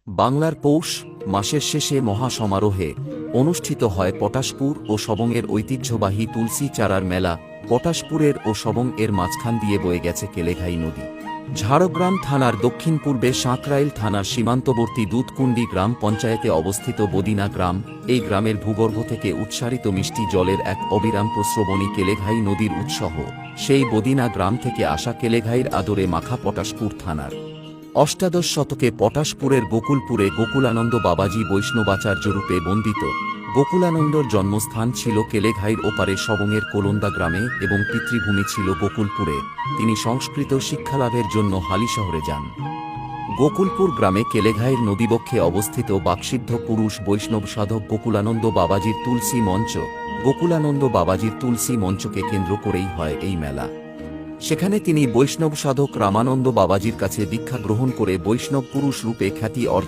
বাংলার পৌষ মাসের শেষে মহাসমারোহে অনুষ্ঠিত হয় পটাশপুর ও সবংয়ের ঐতিহ্যবাহী তুলসী চারার মেলা। পটাশপুরের ও সবং এর মাঝখান দিয়ে বয়ে গেছে কেলেঘাই নদী। ঝাড়গ্রাম থানার দক্ষিণ পূর্বে সাঁকরাইল থানার সীমান্তবর্তী দুধকুণ্ডি গ্রাম পঞ্চায়েতে অবস্থিত বদিনা গ্রাম। এই গ্রামের ভূগর্ভ থেকে উৎসারিত মিষ্টি জলের এক অবিরাম প্রস্রবণী কেলেঘাই নদীর উৎসহ। সেই বদিনা গ্রাম থেকে আসা কেলেঘাইয়ের আদরে মাখা পটাশপুর থানার। অষ্টাদশ শতকে পটাশপুরের গোকুলপুরে গোকুলানন্দ বাবাজি বৈষ্ণবাচার্য রূপে বন্দিত। গোকুলানন্দর জন্মস্থান ছিল কেলেঘাইয়ের ওপারে সবংয়ের কোলন্দা গ্রামে এবং পিতৃভূমি ছিল গোকুলপুরে। তিনি সংস্কৃত শিক্ষালাভের জন্য হালিশহরে যান। গোকুলপুর গ্রামে কেলেঘাইয়ের নদীবক্ষে অবস্থিত বাকসিদ্ধ পুরুষ বৈষ্ণব সাধক গোকুলানন্দ বাবাজির তুলসী মঞ্চ। গোকুলানন্দ বাবাজির তুলসী মঞ্চকে কেন্দ্র করেই হয় এই মেলা। সেখানে তিনি বৈষ্ণব সাধক রামানন্দ বাবাজির কাছে দীক্ষা গ্রহণ করে বৈষ্ণব পুরুষ রূপে খ্যাতি অর্জন